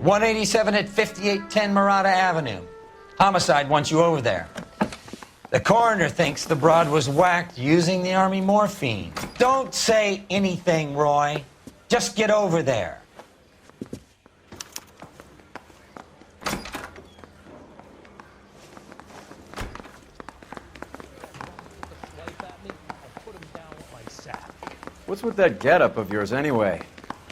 187 at 5810 Murata Avenue. Homicide wants you over there. The coroner thinks the broad was whacked using the Army morphine. Don't say anything, Roy. Just get over there. What's with that getup of yours anyway?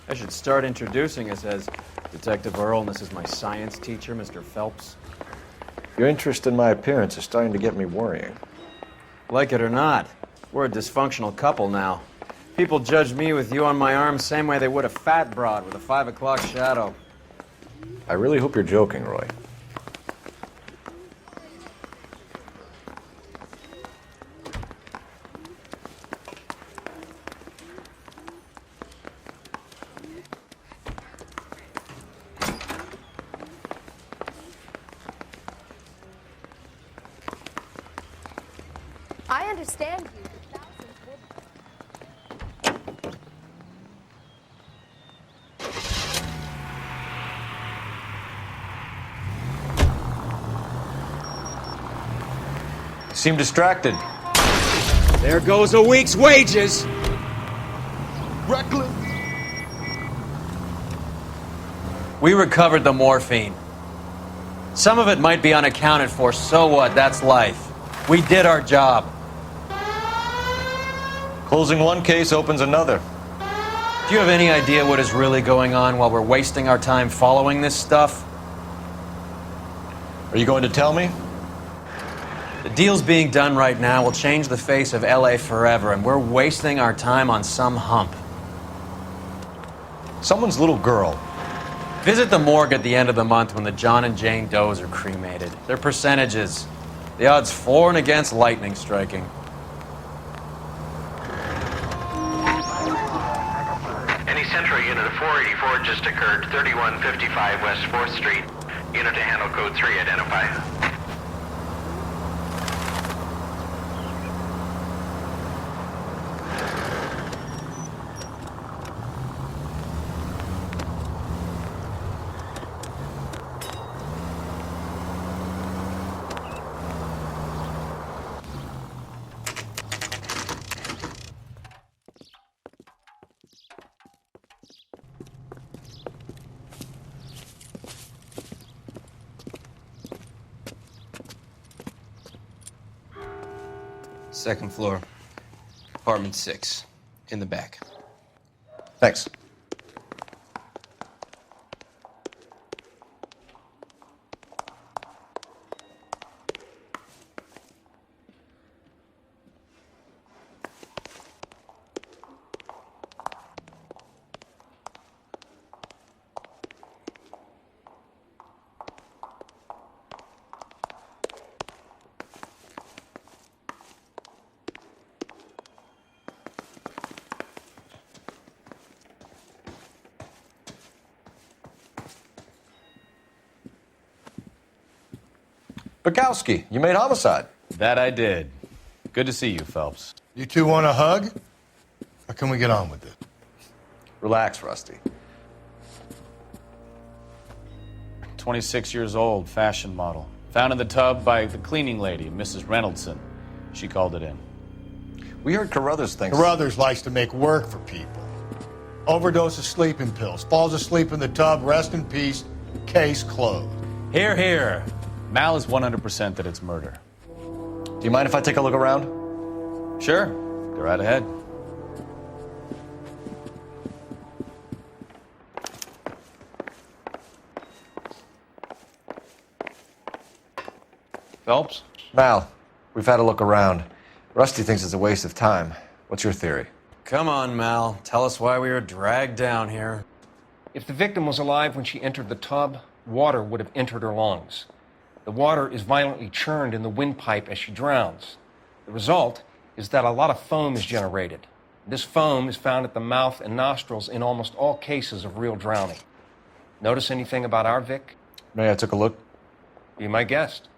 I should start introducing us as Detective Earl, and this is my science teacher, Mr. Phelps. Your interest in my appearance is starting to get me worrying. Like it or not, we're a dysfunctional couple now. People judge me with you on my arm same way they would a fat broad with a 5 o'clock shadow. I really hope you're joking, Roy. I understand you. Seem distracted. There goes a week's wages! Reckless. We recovered the morphine. Some of it might be unaccounted for, so what? That's life. We did our job. Closing one case opens another. Do you have any idea what is really going on while we're wasting our time following this stuff? Are you going to tell me? The deals being done right now will change the face of LA forever, and we're wasting our time on some hump. Someone's little girl. Visit the morgue at the end of the month when the John and Jane Does are cremated. Their percentages. The odds for and against lightning striking. Any Central unit of 484 just occurred, 3155 West 4th Street. Unit to handle code 3, identify. Second floor, apartment 6, in the back. Thanks. Bukowski, you made homicide. That I did. Good to see you, Phelps. You two want a hug? Or can we get on with it? Relax, Rusty. 26 years old, fashion model. Found in the tub by the cleaning lady, Mrs. Reynoldson. She called it in. We heard Carruthers thinks... Carruthers likes to make work for people. Overdose of sleeping pills. Falls asleep in the tub. Rest in peace. Case closed. Here, here. Mal is 100% that it's murder. Do you mind if I take a look around? Sure. Go right ahead. Phelps? Mal, we've had a look around. Rusty thinks it's a waste of time. What's your theory? Come on, Mal. Tell us why we were dragged down here. If the victim was alive when she entered the tub, water would have entered her lungs. The water is violently churned in the windpipe as she drowns. The result is that a lot of foam is generated. This foam is found at the mouth and nostrils in almost all cases of real drowning. Notice anything about our Vic? May I took a look? Be my guest.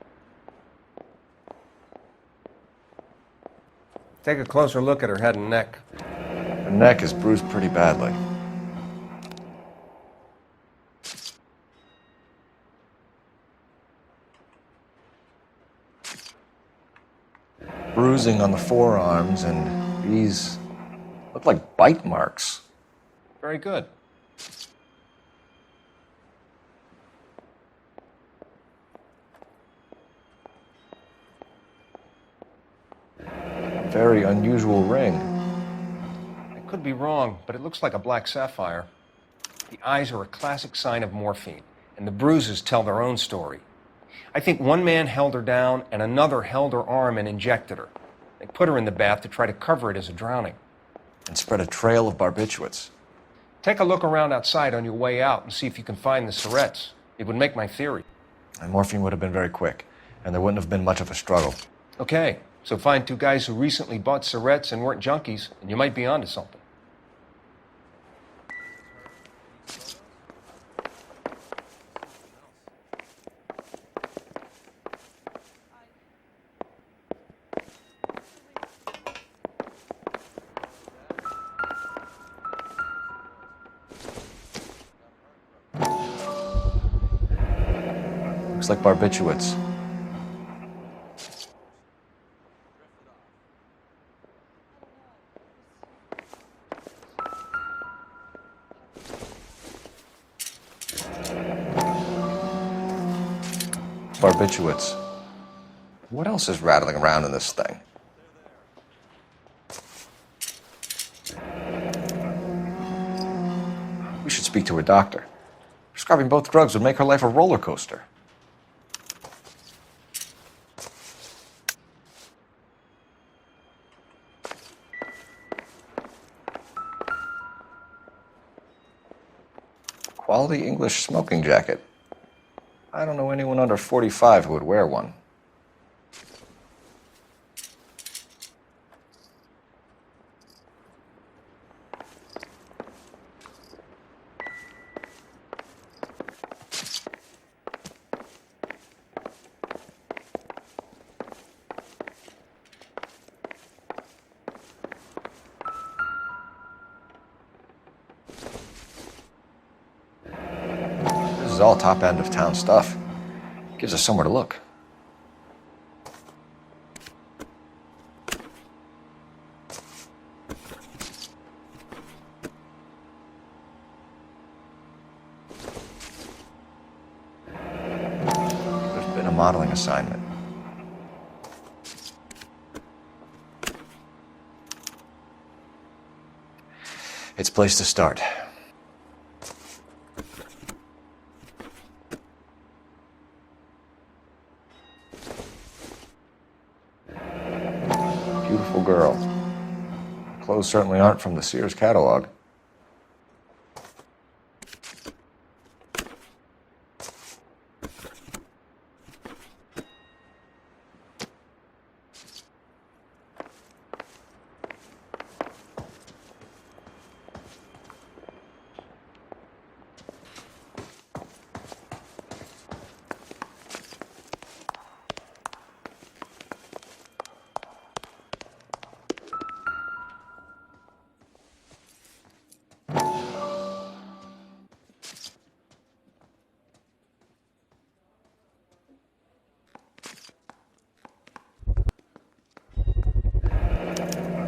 Take a closer look at her head and neck. Her neck is bruised pretty badly. bruising on the forearms, and these look like bite marks. Very good. Very unusual ring. I could be wrong, but it looks like a black sapphire. The eyes are a classic sign of morphine, and the bruises tell their own story. I think one man held her down and another held her arm and injected her. They put her in the bath to try to cover it as a drowning. And spread a trail of barbiturates. Take a look around outside on your way out and see if you can find the syrettes. It would make my theory. And morphine would have been very quick, and there wouldn't have been much of a struggle. Okay, so find two guys who recently bought syrettes and weren't junkies, and you might be onto something. Looks like barbiturates. Barbiturates. What else is rattling around in this thing? We should speak to a doctor. Prescribing both drugs would make her life a roller coaster. Quality English smoking jacket. I don't know anyone under 45 who would wear one. This is all top end of town stuff. Gives us somewhere to look. There's been a modeling assignment. It's a place to start. Beautiful girl. Clothes certainly aren't from the Sears catalog.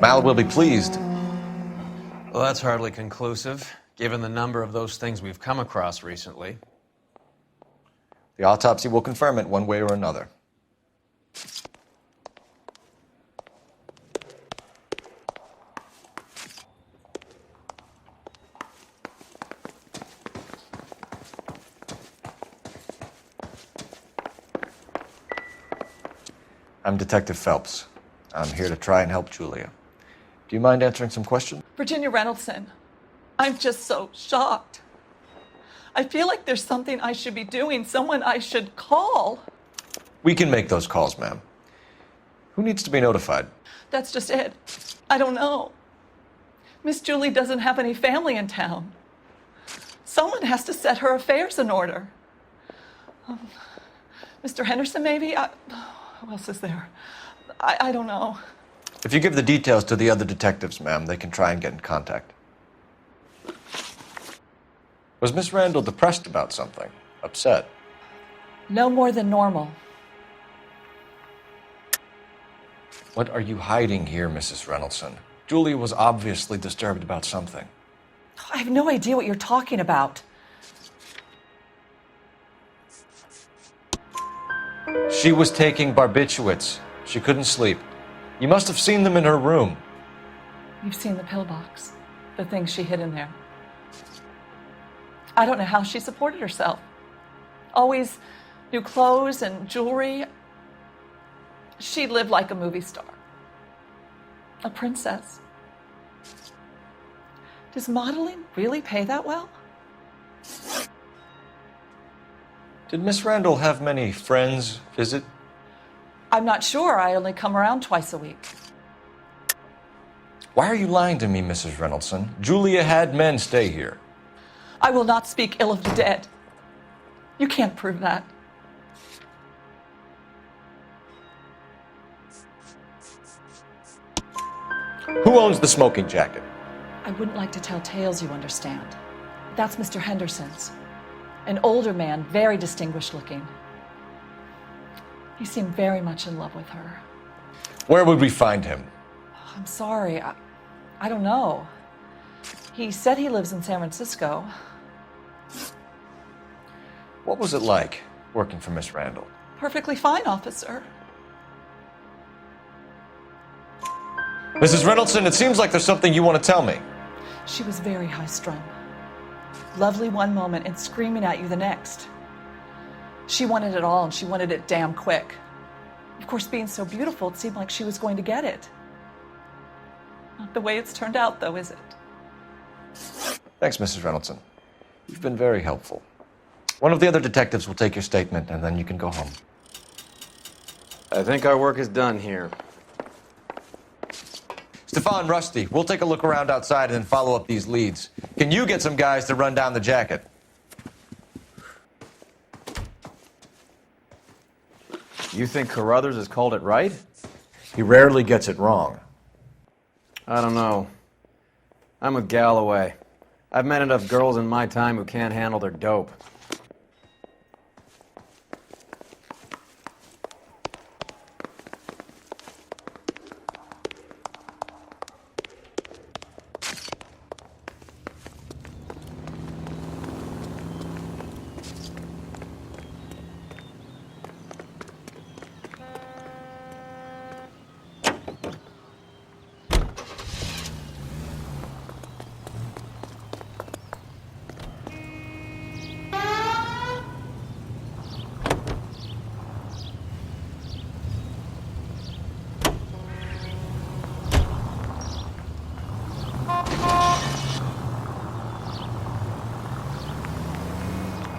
Mal will be pleased. Well, that's hardly conclusive, given the number of those things we've come across recently. The autopsy will confirm it one way or another. I'm Detective Phelps. I'm here to try and help Julia. Do you mind answering some questions? Virginia Reynoldson, I'm just so shocked. I feel like there's something I should be doing, someone I should call. We can make those calls, ma'am. Who needs to be notified? That's just it. I don't know. Miss Julie doesn't have any family in town. Someone has to set her affairs in order. Mr. Henderson, maybe? Who else is there? I don't know. If you give the details to the other detectives, ma'am, they can try and get in contact. Was Miss Randall depressed about something? Upset? No more than normal. What are you hiding here, Mrs. Reynoldson? Julia was obviously disturbed about something. I have no idea what you're talking about. She was taking barbiturates. She couldn't sleep. You must have seen them in her room. You've seen the pillbox, the things she hid in there. I don't know how she supported herself. Always new clothes and jewelry. She lived like a movie star. A princess. Does modeling really pay that well? Did Miss Randall have many friends visit? I'm not sure. I only come around twice a week. Why are you lying to me, Mrs. Reynoldson? Julia had men stay here. I will not speak ill of the dead. You can't prove that. Who owns the smoking jacket? I wouldn't like to tell tales, you understand. That's Mr. Henderson's. An older man, very distinguished looking. He seemed very much in love with her. Where would we find him? I'm sorry, I don't know. He said he lives in San Francisco. What was it like working for Miss Randall? Perfectly fine, officer. Mrs. Reynoldson, it seems like there's something you want to tell me. She was very high-strung. Lovely one moment and screaming at you the next. She wanted it all, and she wanted it damn quick. Of course, being so beautiful, it seemed like she was going to get it. Not the way it's turned out, though, is it? Thanks, Mrs. Reynoldson. You've been very helpful. One of the other detectives will take your statement, and then you can go home. I think our work is done here. Stefan, Rusty, we'll take a look around outside and then follow up these leads. Can you get some guys to run down the jacket? You think Carruthers has called it right? He rarely gets it wrong. I don't know. I'm with Galloway. I've met enough girls in my time who can't handle their dope.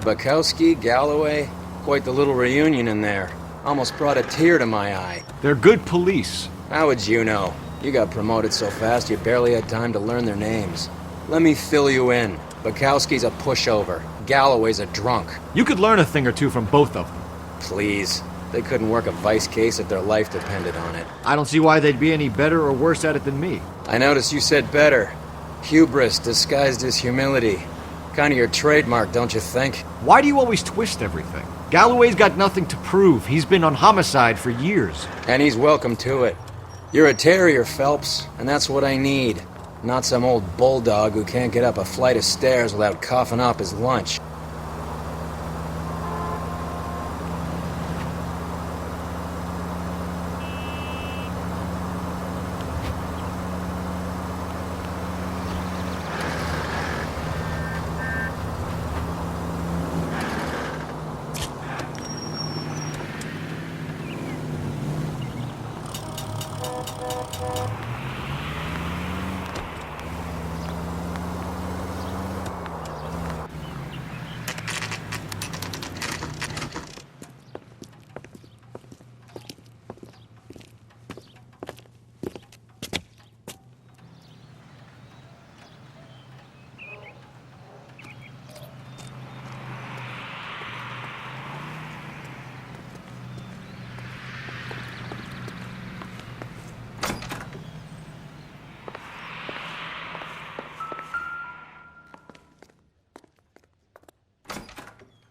Bukowski, Galloway, quite the little reunion in there. Almost brought a tear to my eye. They're good police. How would you know? You got promoted so fast you barely had time to learn their names. Let me fill you in. Bukowski's a pushover. Galloway's a drunk. You could learn a thing or two from both of them. Please. They couldn't work a vice case if their life depended on it. I don't see why they'd be any better or worse at it than me. I noticed you said better. Hubris disguised as humility. Kind of your trademark, don't you think? Why do you always twist everything? Galloway's got nothing to prove. He's been on homicide for years. And he's welcome to it. You're a terrier, Phelps, and that's what I need. Not some old bulldog who can't get up a flight of stairs without coughing up his lunch.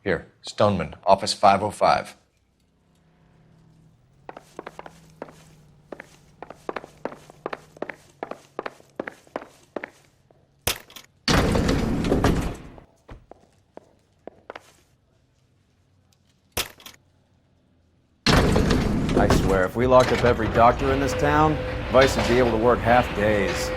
Here, Stoneman, office 505. swear, if we locked up every doctor in this town, Vice would be able to work half days.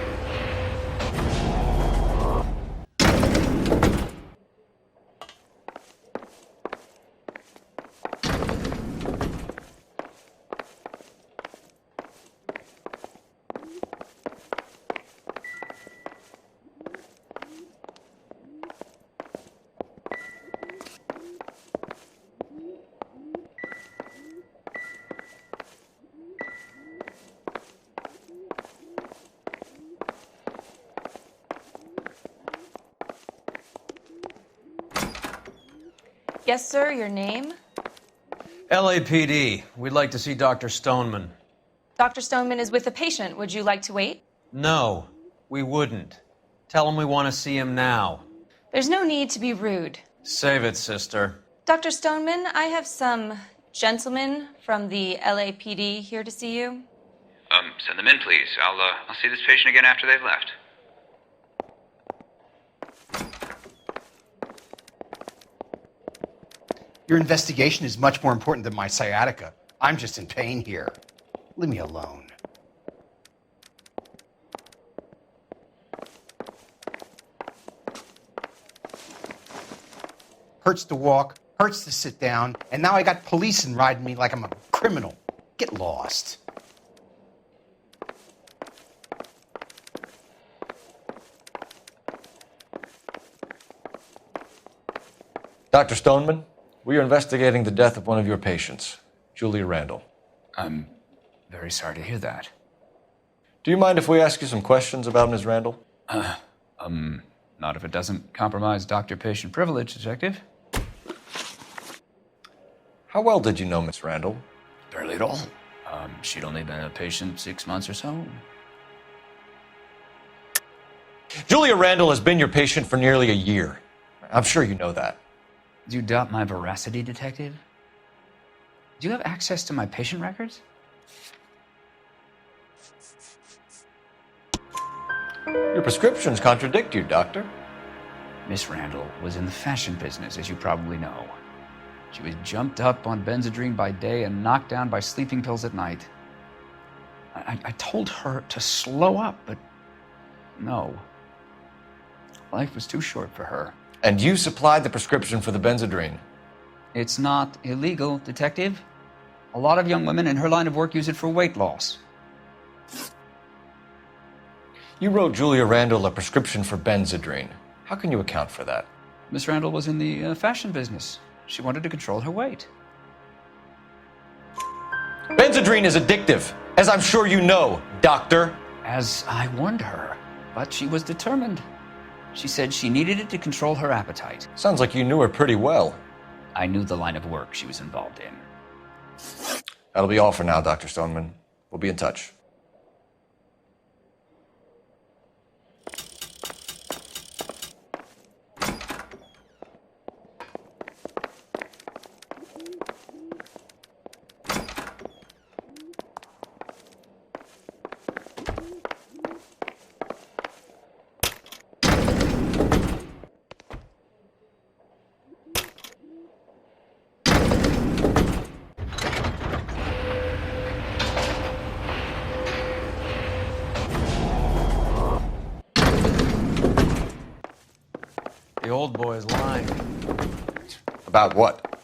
Yes, sir, your name? LAPD. We'd like to see Dr. Stoneman. Dr. Stoneman is with a patient. Would you like to wait? No, we wouldn't. Tell him we want to see him now. There's no need to be rude. Save it, sister. Dr. Stoneman, I have some gentlemen from the LAPD here to see you. Send them in, please. I'll see this patient again after they've left. Your investigation is much more important than my sciatica. I'm just in pain here. Leave me alone. Hurts to walk, hurts to sit down, and now I got policemen riding me like I'm a criminal. Get lost. Dr. Stoneman, we are investigating the death of one of your patients, Julia Randall. I'm very sorry to hear that. Do you mind if we ask you some questions about Ms. Randall? Not if it doesn't compromise doctor-patient privilege, Detective. How well did you know Miss Randall? Barely at all. She'd only been a patient 6 months or so. Julia Randall has been your patient for nearly a year. I'm sure you know that. Do you doubt my veracity, Detective? Do you have access to my patient records? Your prescriptions contradict you, Doctor. Miss Randall was in the fashion business, as you probably know. She was jumped up on Benzedrine by day and knocked down by sleeping pills at night. I told her to slow up, but no. Life was too short for her. And you supplied the prescription for the Benzedrine. It's not illegal, Detective. A lot of young women in her line of work use it for weight loss. You wrote Julia Randall a prescription for Benzedrine. How can you account for that? Miss Randall was in the fashion business. She wanted to control her weight. Benzedrine is addictive, as I'm sure you know, Doctor. As I warned her, but she was determined. She said she needed it to control her appetite. Sounds like you knew her pretty well. I knew the line of work she was involved in. That'll be all for now, Dr. Stoneman. We'll be in touch. The old boy's lying. About what?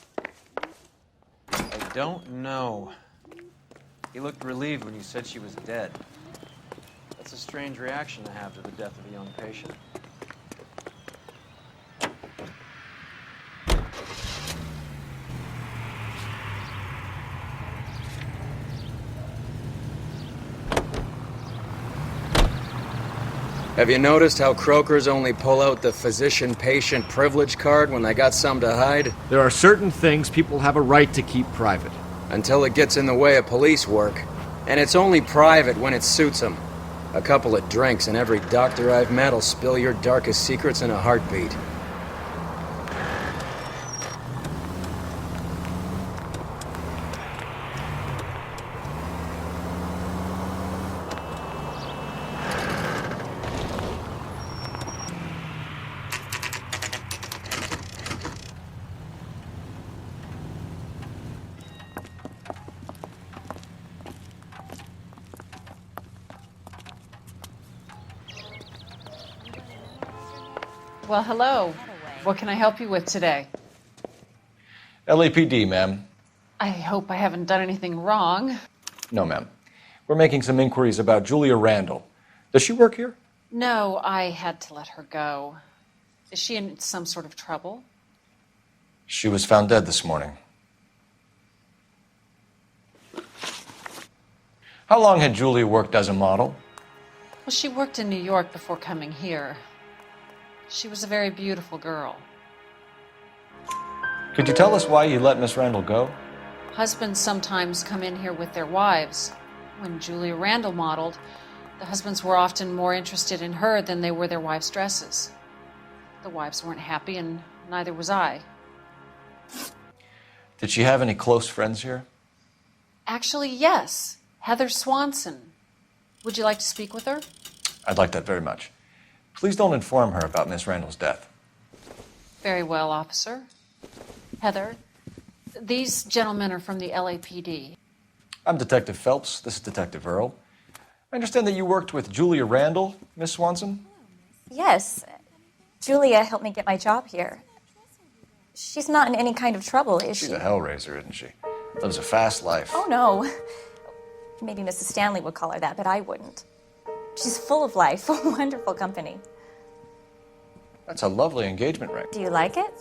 I don't know. He looked relieved when you said she was dead. That's a strange reaction to have to the death of a young patient. Have you noticed how croakers only pull out the physician-patient privilege card when they got something to hide? There are certain things people have a right to keep private. Until it gets in the way of police work. And it's only private when it suits them. A couple of drinks and every doctor I've met will spill your darkest secrets in a heartbeat. Well, hello. What can I help you with today? LAPD, ma'am. I hope I haven't done anything wrong. No, ma'am. We're making some inquiries about Julia Randall. Does she work here? No, I had to let her go. Is she in some sort of trouble? She was found dead this morning. How long had Julia worked as a model? Well, she worked in New York before coming here. She was a very beautiful girl. Could you tell us why you let Miss Randall go? Husbands sometimes come in here with their wives. When Julia Randall modeled, the husbands were often more interested in her than they were their wives' dresses. The wives weren't happy, and neither was I. Did she have any close friends here? Actually, yes. Heather Swanson. Would you like to speak with her? I'd like that very much. Please don't inform her about Miss Randall's death. Very well, officer. Heather, these gentlemen are from the LAPD. I'm Detective Phelps. This is Detective Earl. I understand that you worked with Julia Randall, Miss Swanson? Yes. Julia helped me get my job here. She's not in any kind of trouble, is she? She's a hellraiser, isn't she? Lives a fast life. Oh, no. Maybe Mrs. Stanley would call her that, but I wouldn't. She's full of life, wonderful company. That's a lovely engagement ring. Do you like it?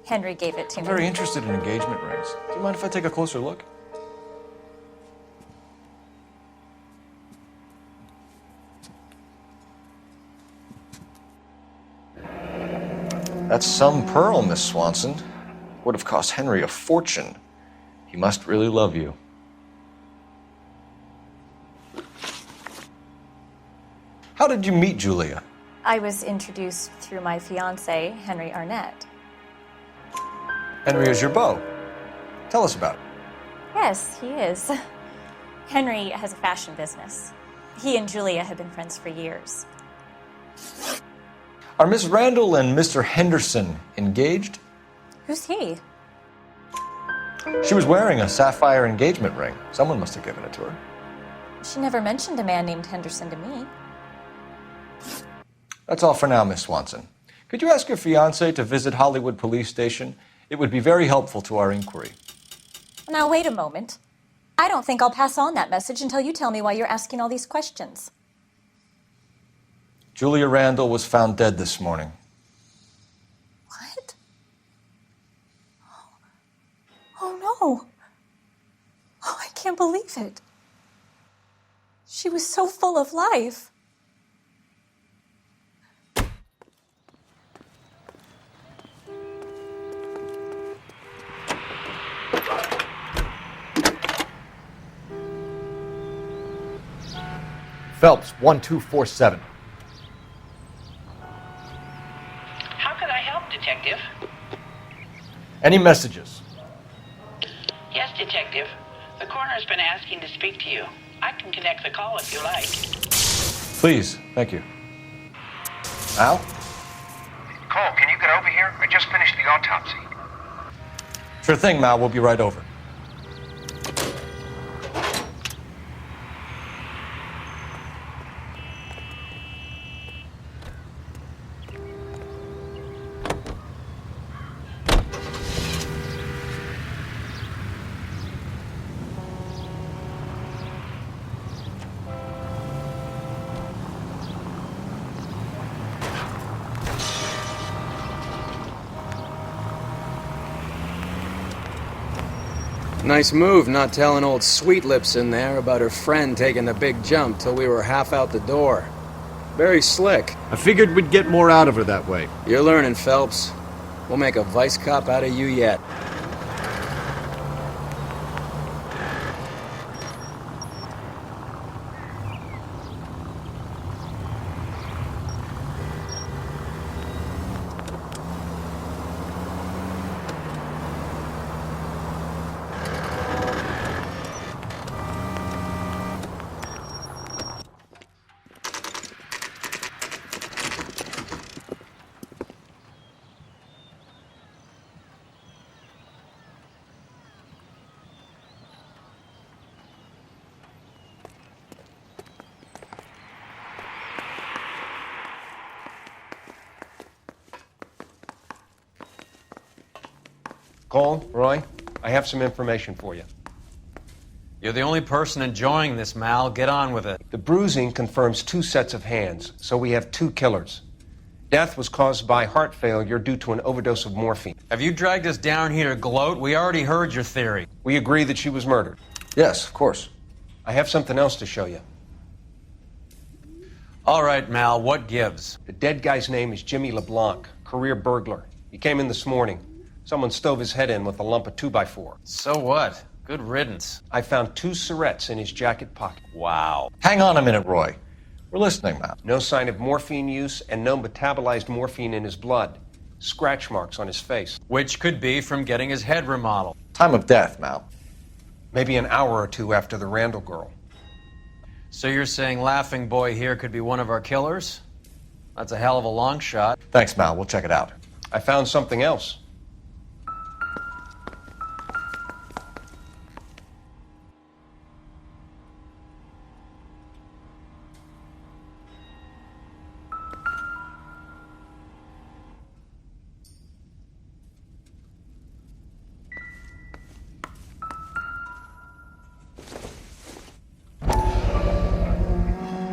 Henry gave it to I'm me. very interested in engagement rings. Do you mind if I take a closer look? That's some pearl, Miss Swanson. Would have cost Henry a fortune. He must really love you. How did you meet Julia? I was introduced through my fiancé, Henry Arnett. Henry is your beau. Tell us about it. Yes, he is. Henry has a fashion business. He and Julia have been friends for years. Are Miss Randall and Mr. Henderson engaged? Who's he? She was wearing a sapphire engagement ring. Someone must have given it to her. She never mentioned a man named Henderson to me. That's all for now, Miss Swanson. Could you ask your fiancé to visit Hollywood Police Station? It would be very helpful to our inquiry. Now, wait a moment. I don't think I'll pass on that message until you tell me why you're asking all these questions. Julia Randall was found dead this morning. What? Oh, no. Oh, I can't believe it. She was so full of life. Phelps, 1247. How can I help, Detective? Any messages? Yes, Detective. The coroner's been asking to speak to you. I can connect the call if you like. Please, thank you. Al? Cole, can you get over here? I just finished the autopsy. Sure thing, Mal. We'll be right over. Nice move not telling old Sweet Lips in there about her friend taking the big jump till we were half out the door. Very slick. I figured we'd get more out of her that way. You're learning, Phelps. We'll make a vice cop out of you yet. Cole, Roy, I have some information for you. You're the only person enjoying this, Mal. Get on with it. The bruising confirms 2 sets of hands, so we have 2 killers. Death was caused by heart failure due to an overdose of morphine. Have you dragged us down here to gloat? We already heard your theory. We agree that she was murdered. Yes, of course. I have something else to show you. All right, Mal, what gives? The dead guy's name is Jimmy LeBlanc, career burglar. He came in this morning. Someone stove his head in with a lump of 2x4. So what? Good riddance. I found 2 cigarettes in his jacket pocket. Wow. Hang on a minute, Roy. We're listening, Matt. No sign of morphine use and no metabolized morphine in his blood. Scratch marks on his face. Which could be from getting his head remodeled. Time of death, Mal. Maybe an hour or 2 after the Randall girl. So you're saying Laughing Boy here could be one of our killers? That's a hell of a long shot. Thanks, Mal. We'll check it out. I found something else.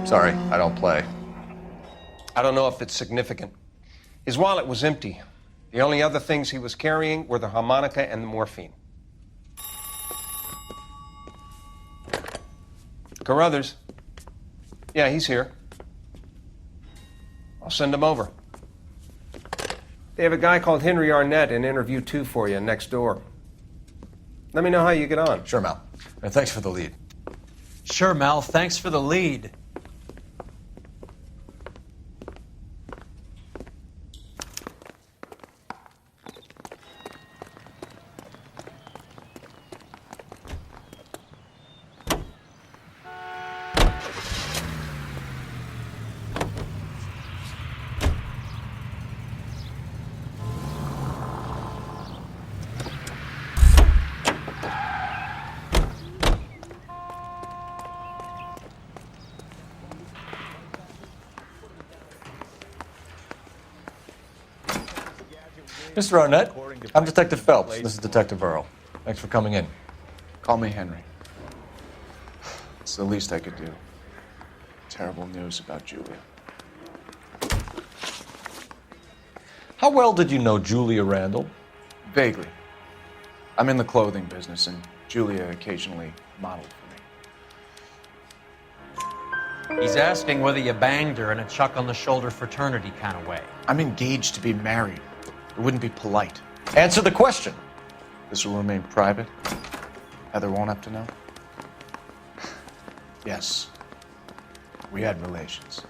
Sorry, I don't play. I don't know if it's significant. His wallet was empty. The only other things he was carrying were the harmonica and the morphine. Carruthers. Yeah, he's here. I'll send him over. They have a guy called Henry Arnett in interview 2 for you next door. Let me know how you get on. Sure, Mal. And thanks for the lead. Sure, Mal. Thanks for the lead. Mr. Arnett, I'm Detective Phelps. This is Detective Earl. Thanks for coming in. Call me Henry. It's the least I could do. Terrible news about Julia. How well did you know Julia Randall? Vaguely. I'm in the clothing business, and Julia occasionally modeled for me. He's asking whether you banged her in a chuck-on-the-shoulder fraternity kind of way. I'm engaged to be married. It wouldn't be polite. Answer the question. This will remain private. Heather won't have to know. Yes. We had relations.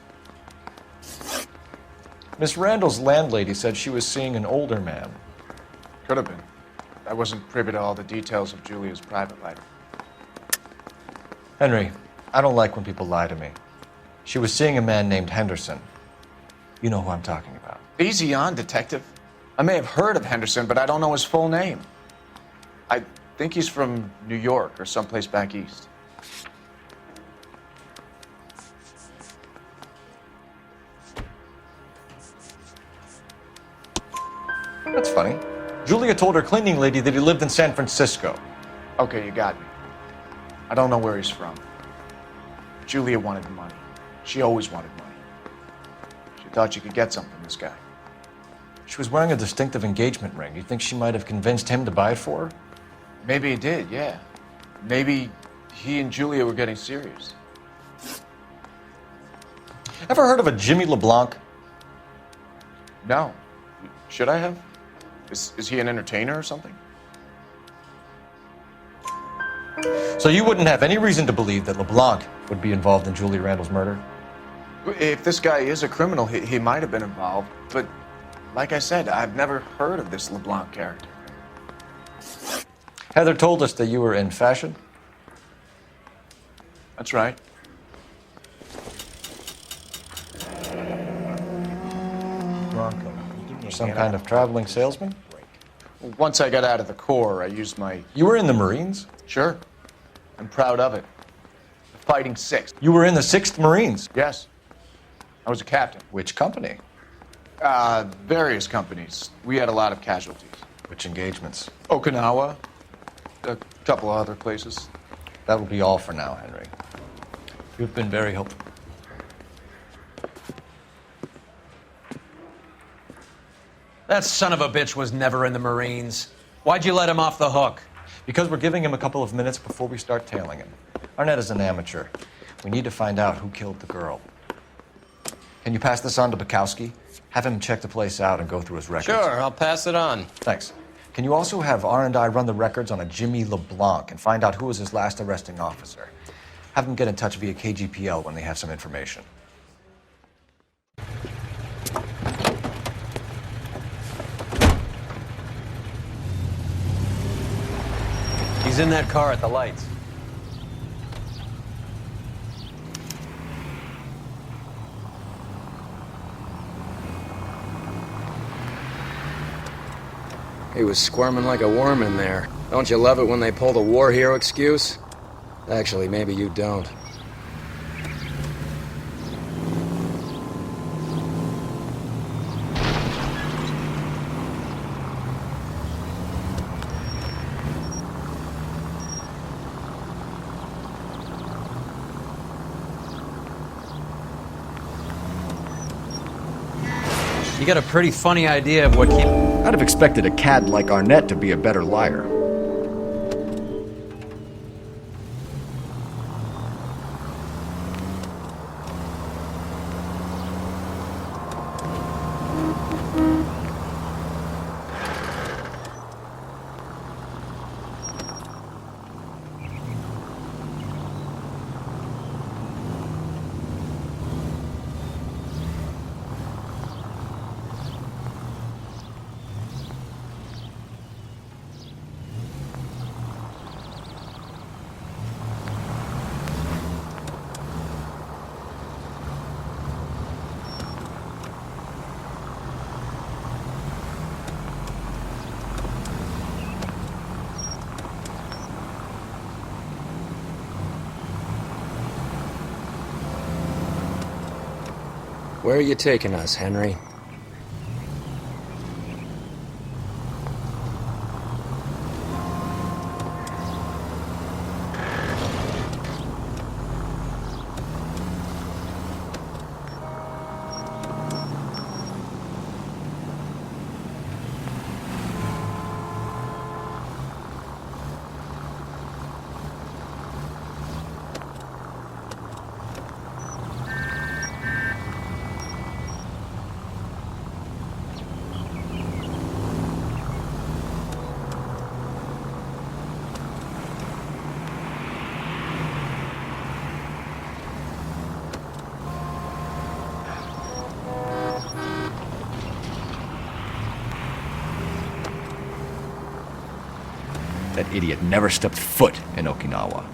Miss Randall's landlady said she was seeing an older man. Could have been. I wasn't privy to all the details of Julia's private life. Henry, I don't like when people lie to me. She was seeing a man named Henderson. You know who I'm talking about. Easy on, Detective. I may have heard of Henderson, but I don't know his full name. I think he's from New York or someplace back east. That's funny. Julia told her cleaning lady that he lived in San Francisco. Okay, you got me. I don't know where he's from. Julia wanted money. She always wanted money. She thought she could get something from this guy. She was wearing a distinctive engagement ring. You think she might have convinced him to buy it for her? Maybe he did, yeah. Maybe he and Julia were getting serious. Ever heard of a Jimmy LeBlanc? No. Should I have? Is he an entertainer or something? So you wouldn't have any reason to believe that LeBlanc would be involved in Julia Randall's murder? If this guy is a criminal, he might have been involved. But like I said, I've never heard of this LeBlanc character. Heather told us that you were in fashion. That's right. You're some kind of traveling salesman? Once I got out of the Corps, I used my... You were in the Marines? Sure. I'm proud of it. The Fighting Sixth. You were in the 6th Marines? Yes. I was a captain. Which company? Various companies. We had a lot of casualties. Which engagements? Okinawa. A couple of other places. That will be all for now, Henry. You've been very helpful. That son of a bitch was never in the Marines. Why'd you let him off the hook? Because we're giving him a couple of minutes before we start tailing him. Arnett is an amateur. We need to find out who killed the girl. Can you pass this on to Bukowski? Have him check the place out and go through his records. Sure, I'll pass it on. Thanks. Can you also have R&I run the records on a Jimmy LeBlanc and find out who was his last arresting officer? Have them get in touch via KGPL when they have some information. He's in that car at the lights. He was squirming like a worm in there. Don't you love it when they pull the war hero excuse? Actually, maybe you don't. You got a pretty funny idea of what keep... I'd have expected a cad like Arnett to be a better liar. Where are you taking us, Henry? That idiot never stepped foot in Okinawa.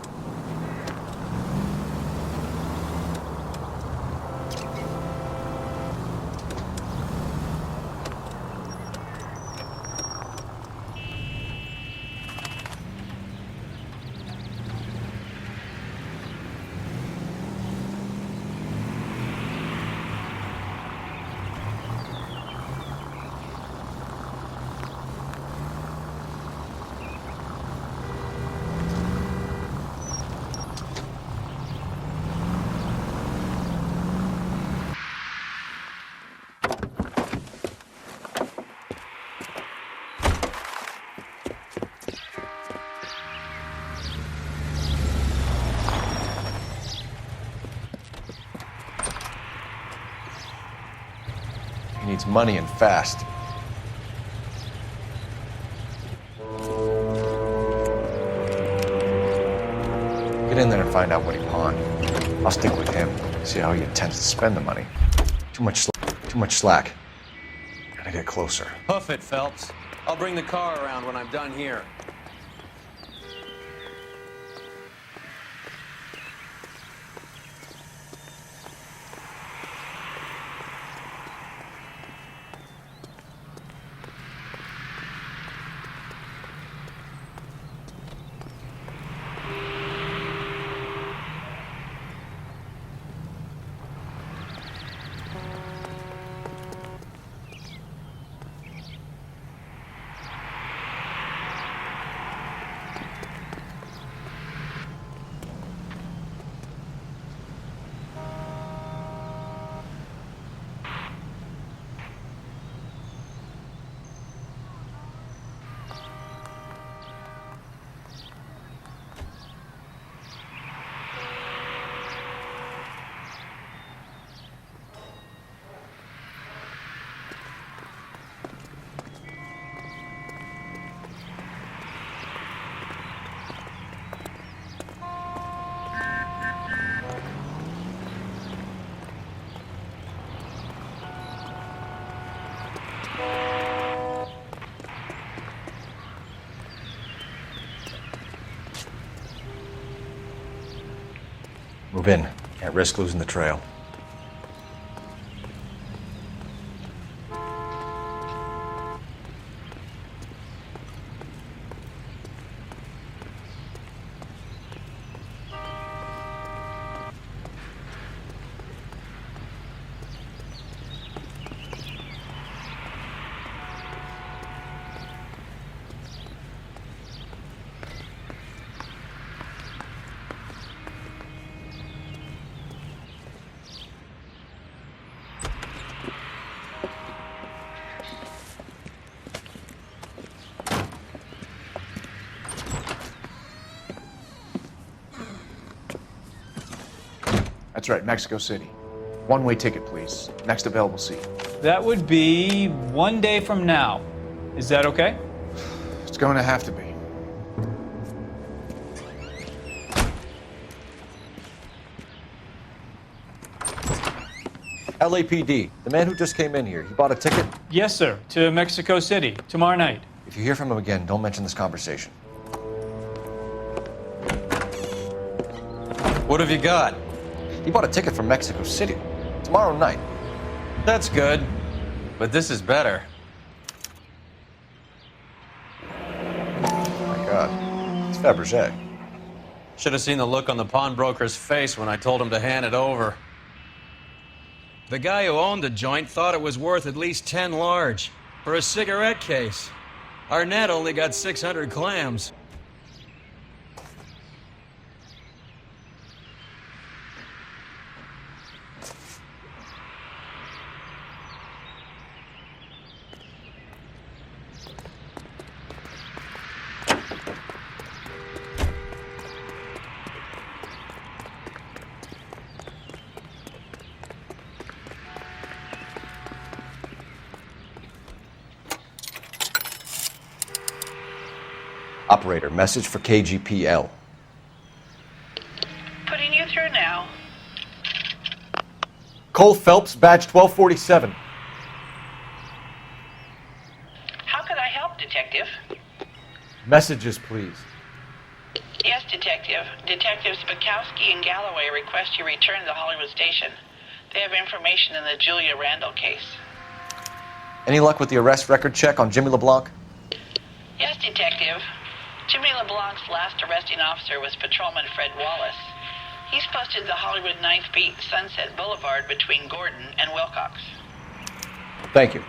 He needs money and fast. Get in there and find out what he pawned. I'll stick with him, see how he intends to spend the money. Too much slack. Gotta get closer. Hoof it, Phelps. I'll bring the car around when I'm done here. Move in. Can't risk losing the trail. That's right, Mexico City. One-way ticket, please. Next available seat. That would be 1 day from now. Is that okay? It's going to have to be. LAPD, the man who just came in here, he bought a ticket? Yes, sir. To Mexico City, tomorrow night. If you hear from him again, don't mention this conversation. What have you got? He bought a ticket from Mexico City. Tomorrow night. That's good. But this is better. My God. It's Fabergé. Should have seen the look on the pawnbroker's face when I told him to hand it over. The guy who owned the joint thought it was worth at least 10 large for a cigarette case. Arnett only got 600 clams. Operator, message for KGPL. Putting you through now. Cole Phelps, badge 1247. How could I help, Detective? Messages, please. Yes, Detective. Detectives Bukowski and Galloway request you return to the Hollywood station. They have information in the Julia Randall case. Any luck with the arrest record check on Jimmy LeBlanc? Yes, Detective. Jimmy LeBlanc's last arresting officer was Patrolman Fred Wallace. He's posted the Hollywood 9th Beat, Sunset Boulevard between Gordon and Wilcox. Thank you.